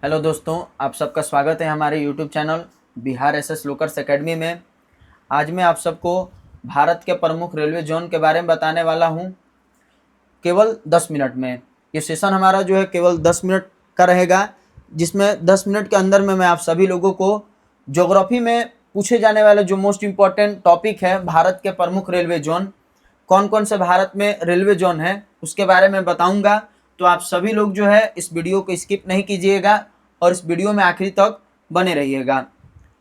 Hello दोस्तों, आप सबका स्वागत है हमारे YouTube channel Bihar SS lockers academy में। आज मैं आप सबको भारत के प्रमुख रेलवे जोन के बारे में बताने वाला हूं, केवल 10 मिनट में। ये सेशन हमारा जो है केवल 10 मिनट का रहेगा, जिसमें 10 मिनट के अंदर में मैं आप सभी लोगों को ज्योग्राफी में पूछे जाने वाले जो मोस्ट इम्पॉर्टेंट टॉपिक है, भारत के प्रमुख रेलवे जोन, कौन कौन से भारत में रेलवे जोन है, उसके बारे में बताऊंगा। तो आप सभी लोग जो है इस वीडियो को स्किप नहीं कीजिएगा और इस वीडियो में आखिरी तक बने रहिएगा।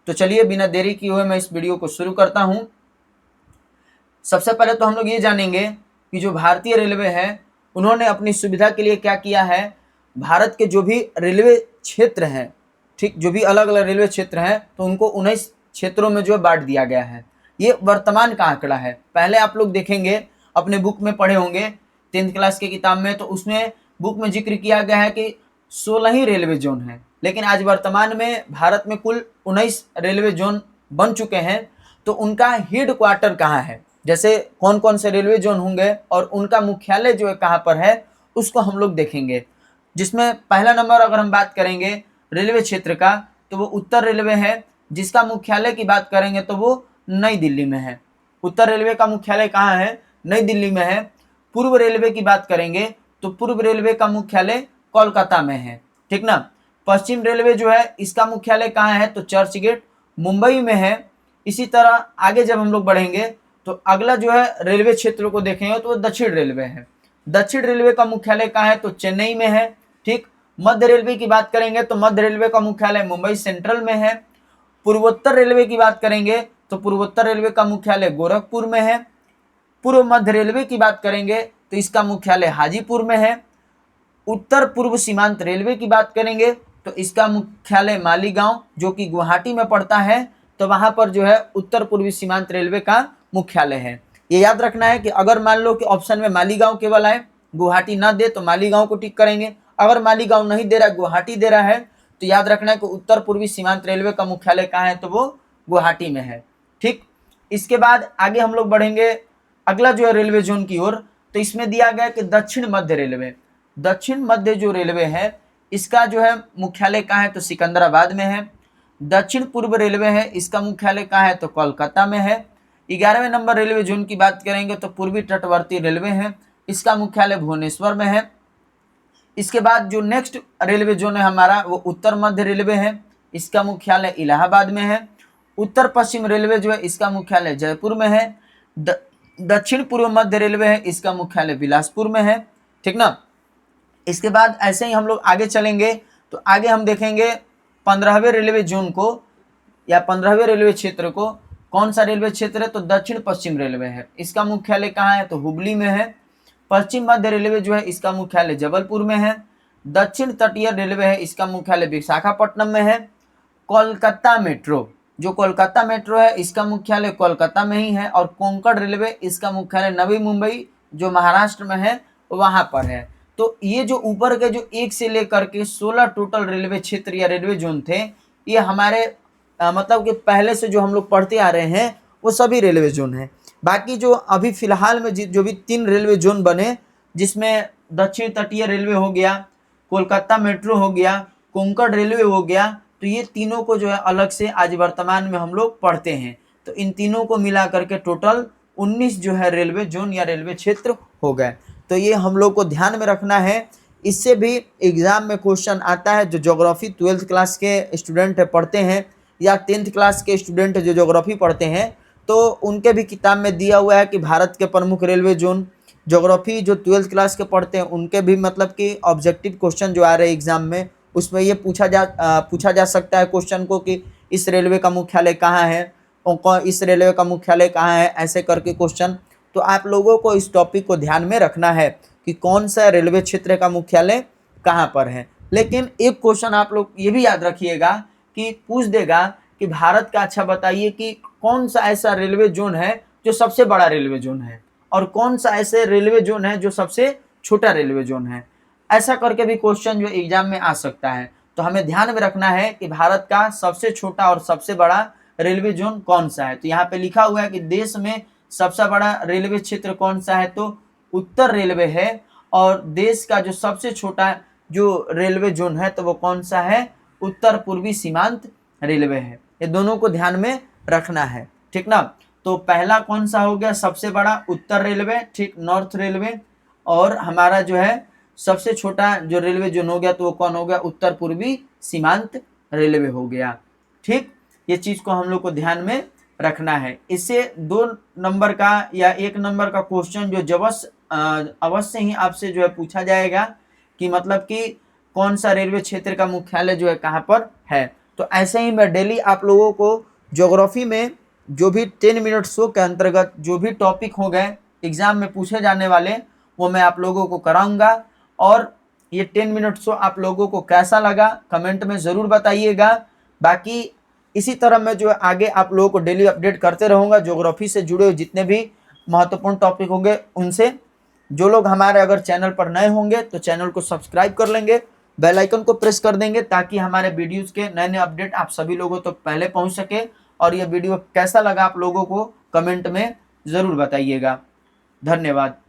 तो चलिए बिना देरी किए हुए मैं इस वीडियो को शुरू करता हूं। सबसे पहले तो हम लोग ये जानेंगे कि जो भारतीय रेलवे है उन्होंने अपनी सुविधा के लिए क्या किया है। भारत के जो भी रेलवे क्षेत्र हैं, ठीक, जो भी अलग अलग रेलवे क्षेत्र हैं, तो उनको 19 क्षेत्रों में जो बांट दिया गया है। ये वर्तमान का आंकड़ा है। पहले आप लोग देखेंगे, अपने बुक में पढ़े होंगे 10th क्लास के किताब में, तो उसमें बुक में जिक्र किया गया है कि 16 ही रेलवे जोन है, लेकिन आज वर्तमान में भारत में कुल 19 रेलवे जोन बन चुके हैं। तो उनका हेड क्वार्टर कहाँ है, जैसे कौन कौन से रेलवे जोन होंगे और उनका मुख्यालय जो है कहाँ पर है, उसको हम लोग देखेंगे। जिसमें पहला नंबर अगर हम बात करेंगे रेलवे क्षेत्र का, तो वो उत्तर रेलवे है, जिसका मुख्यालय की बात करेंगे तो वो नई दिल्ली में है। उत्तर रेलवे का मुख्यालय कहाँ है? नई दिल्ली में है। पूर्व रेलवे की बात करेंगे तो पूर्व रेलवे का मुख्यालय कोलकाता में है, ठीक ना। पश्चिम रेलवे जो है इसका मुख्यालय कहाँ है? तो चर्च गेट मुंबई में है। इसी तरह आगे जब हम लोग बढ़ेंगे तो अगला जो है रेलवे क्षेत्र को देखेंगे तो वो दक्षिण रेलवे है। दक्षिण रेलवे का मुख्यालय कहाँ है? तो चेन्नई में है, ठीक। मध्य रेलवे की बात करेंगे तो मध्य रेलवे का मुख्यालय मुंबई सेंट्रल में है। पूर्वोत्तर रेलवे की बात करेंगे तो पूर्वोत्तर रेलवे का मुख्यालय गोरखपुर में है। पूर्व मध्य रेलवे की बात करेंगे तो इसका मुख्यालय हाजीपुर में है। उत्तर पूर्व सीमांत रेलवे की बात करेंगे तो इसका मुख्यालय मालीगांव, जो कि गुवाहाटी में पड़ता है, तो वहां पर जो है उत्तर पूर्वी सीमांत रेलवे का मुख्यालय है। ये याद रखना है कि अगर मान लो कि ऑप्शन में मालीगांव केवल आए, गुवाहाटी ना दे तो मालीगांव को टिक करेंगे। अगर मालीगांव नहीं दे रहा, गुवाहाटी दे रहा है, तो याद रखना है कि उत्तर पूर्वी सीमांत रेलवे का मुख्यालय कहाँ है? तो वो गुवाहाटी में है, ठीक। इसके बाद आगे हम लोग बढ़ेंगे अगला जो है रेलवे जोन की ओर, तो इसमें दिया गया कि दक्षिण मध्य रेलवे, दक्षिण मध्य जो रेलवे है इसका जो है मुख्यालय कहाँ है? तो सिकंदराबाद में है। दक्षिण पूर्व रेलवे है, इसका मुख्यालय कहाँ है? तो कोलकाता में है। 11वें नंबर रेलवे जोन की बात करेंगे तो पूर्वी तटवर्ती रेलवे है, इसका मुख्यालय भुवनेश्वर में है। इसके बाद जो नेक्स्ट रेलवे जोन है हमारा वो उत्तर मध्य रेलवे है, इसका मुख्यालय इलाहाबाद में है। उत्तर पश्चिम रेलवे जो है इसका मुख्यालय जयपुर में है। दक्षिण पूर्व मध्य रेलवे है, इसका मुख्यालय बिलासपुर में है, ठीक ना। इसके बाद ऐसे ही हम लोग आगे चलेंगे तो आगे हम देखेंगे 15वें रेलवे जोन को या 15वें रेलवे क्षेत्र को। कौन सा रेलवे क्षेत्र है? तो दक्षिण पश्चिम रेलवे है, इसका मुख्यालय कहाँ है? तो हुबली में है। पश्चिम मध्य रेलवे जो है इसका मुख्यालय जबलपुर में है। दक्षिण तटीय रेलवे है, इसका मुख्यालय विशाखापट्टनम में है। कोलकाता मेट्रो, जो कोलकाता मेट्रो है इसका मुख्यालय कोलकाता में ही है। और कोंकण रेलवे, इसका मुख्यालय नवी मुंबई जो महाराष्ट्र में है वहां पर है। तो ये जो ऊपर के जो 1 से लेकर के 16 टोटल रेलवे क्षेत्र या रेलवे जोन थे, ये हमारे मतलब कि पहले से जो हम लोग पढ़ते आ रहे हैं वो सभी रेलवे जोन है। बाकी जो अभी फिलहाल में जो भी 3 रेलवे जोन बने, जिसमें दक्षिण तटीय रेलवे हो गया, कोलकाता मेट्रो हो गया, कोंकण रेलवे हो गया, तो ये तीनों को जो है अलग से आज वर्तमान में हम लोग पढ़ते हैं। तो इन तीनों को मिला करके टोटल 19 जो है रेलवे जोन या रेलवे क्षेत्र हो गए। तो ये हम लोग को ध्यान में रखना है। इससे भी एग्जाम में क्वेश्चन आता है। जो ज्योग्राफी 12th क्लास के स्टूडेंट पढ़ते हैं या 10th क्लास के स्टूडेंट जो ज्योग्राफी पढ़ते हैं, तो उनके भी किताब में दिया हुआ है कि भारत के प्रमुख रेलवे जोन। ज्योग्राफी जो 12th क्लास के पढ़ते हैं उनके भी मतलब कि ऑब्जेक्टिव क्वेश्चन जो आ रहे हैं एग्जाम में, उसमें ये पूछा जा सकता है क्वेश्चन को कि इस रेलवे का मुख्यालय कहाँ है और इस रेलवे का मुख्यालय कहाँ है, ऐसे करके क्वेश्चन। तो आप लोगों को इस टॉपिक को ध्यान में रखना है कि कौन सा रेलवे क्षेत्र का मुख्यालय कहाँ पर है। लेकिन एक क्वेश्चन आप लोग ये भी याद रखिएगा कि पूछ देगा कि भारत का, अच्छा बताइए कि कौन सा ऐसा रेलवे जोन है जो सबसे बड़ा रेलवे जोन है और कौन सा ऐसे रेलवे जोन है जो सबसे छोटा रेलवे जोन है। ऐसा करके भी क्वेश्चन जो एग्जाम में आ सकता है। तो हमें ध्यान में रखना है कि भारत का सबसे छोटा और सबसे बड़ा रेलवे जोन कौन सा है। तो यहाँ पे लिखा हुआ है कि देश में सबसे बड़ा रेलवे क्षेत्र कौन सा है? तो उत्तर रेलवे है। और देश का जो सबसे छोटा जो रेलवे जोन है तो वो कौन सा है, उत्तर पूर्वी सीमांत रेलवे है। ये दोनों को ध्यान में रखना है, ठीक ना। तो पहला कौन सा हो गया, सबसे बड़ा उत्तर रेलवे, ठीक, नॉर्थ रेलवे। और हमारा जो है सबसे छोटा जो रेलवे जोन हो गया तो वो कौन हो गया, उत्तर पूर्वी सीमांत रेलवे हो गया, ठीक। ये चीज को हम लोग को ध्यान में रखना है। इससे 2 नंबर का या 1 नंबर का क्वेश्चन जो अवश्य ही आपसे जो है पूछा जाएगा कि मतलब कि कौन सा रेलवे क्षेत्र का मुख्यालय जो है कहाँ पर है। तो ऐसे ही मैं डेली आप लोगों को ज्योग्राफी में जो भी 10 मिनट शो के अंतर्गत जो भी टॉपिक हो गए एग्जाम में पूछे जाने वाले वो मैं आप लोगों को कराऊंगा। और ये 10 मिनट शो आप लोगों को कैसा लगा कमेंट में ज़रूर बताइएगा। बाकी इसी तरह मैं जो आगे आप लोगों को डेली अपडेट करते रहूँगा ज्योग्राफी से जुड़े हुए जितने भी महत्वपूर्ण टॉपिक होंगे उनसे। जो लोग हमारे अगर चैनल पर नए होंगे तो चैनल को सब्सक्राइब कर लेंगे, बेल आइकन को प्रेस कर देंगे ताकि हमारे वीडियोस के नए नए अपडेट आप सभी लोगों तक पहले पहुंच सके। और यह वीडियो कैसा लगा आप लोगों को कमेंट में ज़रूर बताइएगा। धन्यवाद।